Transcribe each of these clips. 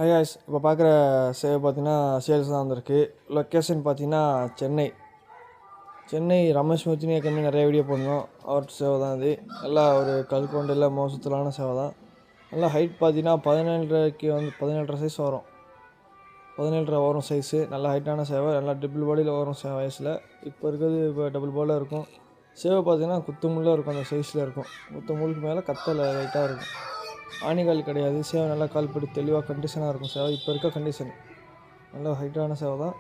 Hi guys, இப்போ பார்க்குற சேவை பார்த்தீங்கன்னா சேல்ஸ் தான் வந்திருக்கு. லொக்கேஷன் பார்த்தீங்கன்னா சென்னை ரமேஷ் மூர்த்தினி ஏற்கனவே நிறைய வீடியோ போடணும். அவர் சேவை தான் இது. நல்லா ஒரு கல்கொண்டு இல்லை மோசத்தலான சேவை தான். நல்லா ஹைட் பார்த்தீங்கன்னா 17.5க்கு 17.5 சைஸ் வரும். 17.5 வரும் சைஸு. நல்லா ஹைட்டான சேவை. நல்லா டபுள் பாடியில் வரும் வயசில். இப்போ இருக்கிறது இப்போ டபுள் பாடியில் இருக்கும். சேவை பார்த்தீங்கன்னா குத்துமுள்ளாக இருக்கும். அந்த சைஸில் இருக்கும். குத்துமுள்ளுக்கு மேலே கத்தலை லைட்டாக இருக்கும். ஆணிகால் கிடையாது. சேவை நல்லா கால்படி தெளிவாக கண்டிஷனாக இருக்கும். சேவை இப்போ இருக்க கண்டிஷன் நல்லா ஹைட்டான சேவை தான்.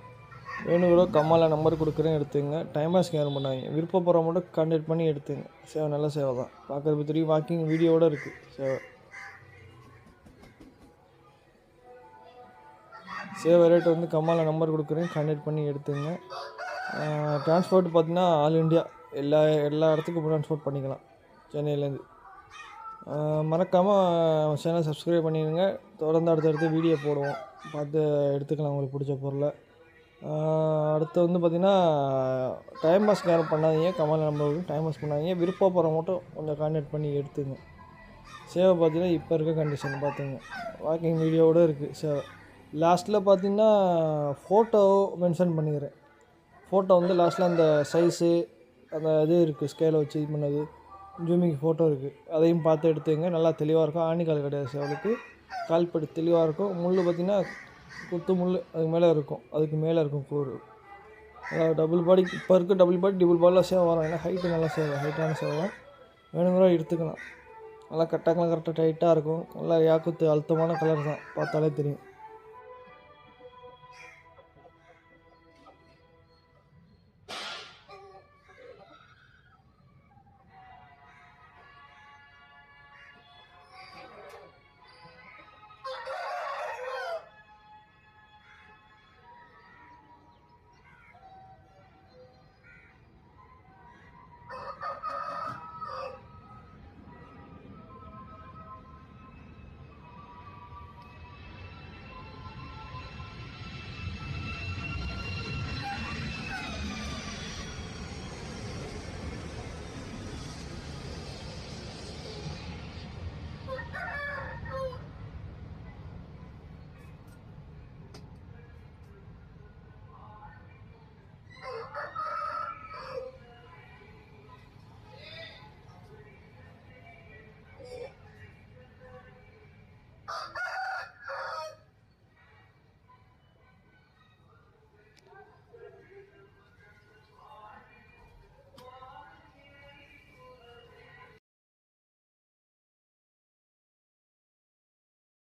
வேணுங்கிற கம்மாவில் நம்பர் கொடுக்குறேன், எடுத்துங்க. டைம் பாஸ்க்கு யாரும் பண்ணாங்க. விருப்பப்படுற மட்டும் கான்டாக்ட் பண்ணி எடுத்துங்க. சேவை நல்ல சேவை தான். பார்க்குறது தெரியும். வாக்கிங் வீடியோவோடு இருக்குது சேவை ரேட்டு வந்து கம்மாவில் நம்பர் கொடுக்குறேன், கான்டாக்ட் பண்ணி எடுத்துங்க. ட்ரான்ஸ்போர்ட் பார்த்திங்கன்னா ஆல் இண்டியா எல்லா இடத்துக்கும் ட்ரான்ஸ்போர்ட் பண்ணிக்கலாம் சென்னையிலேருந்து. மறக்காமல் சேனல் சப்ஸ்கிரைப் பண்ணிடுங்க. தொடர்ந்து அடுத்தடுத்து வீடியோ போடுவோம், பார்த்து எடுத்துக்கலாம் உங்களுக்கு பிடிச்ச பொருளை. அடுத்து வந்து பார்த்திங்கன்னா டைம் பாஸ்க்கு யாரும் பண்ணாதீங்க. கமல் நம்பருக்கு டைம் பாஸ் பண்ணாதீங்க. விருப்பப்படுற மட்டும் கொஞ்சம் கான்டாக்ட் பண்ணி எடுத்துங்க. சேவை பார்த்திங்கன்னா இப்போ இருக்க கண்டிஷன் பார்த்துங்க. வாக்கிங் வீடியோவோடு இருக்குது சேவை. லாஸ்ட்டில் பார்த்திங்கன்னா ஃபோட்டோ மென்ஷன் பண்ணிக்கிறேன். ஃபோட்டோ வந்து லாஸ்ட்டில் அந்த சைஸு அந்த இது இருக்குது, ஸ்கேலை வச்சு இது பண்ணது ஜூமிங் ஃபோட்டோ இருக்குது. அதையும் பார்த்து எடுத்துங்க. நல்லா தெளிவாக இருக்கும். ஆணிக்கால் கிடையாது சேவலுக்கு. கால்படி தெளிவாக இருக்கும். முள் பார்த்திங்கன்னா குத்து முள் அதுக்கு மேலே இருக்கும் கூறு. அதாவது டபுள் பாடி இப்போ இருக்க டபுள் பாடியில் சேவை வரும். ஏன்னா ஹைட்டு நல்லா ஹைட்டான சேவை வேணுங்கிற எடுத்துக்கலாம். நல்லா கரெக்டாக டைட்டாக இருக்கும். நல்லா யாக்குத்து அழுத்தமான கலர் தான், பார்த்தாலே தெரியும்.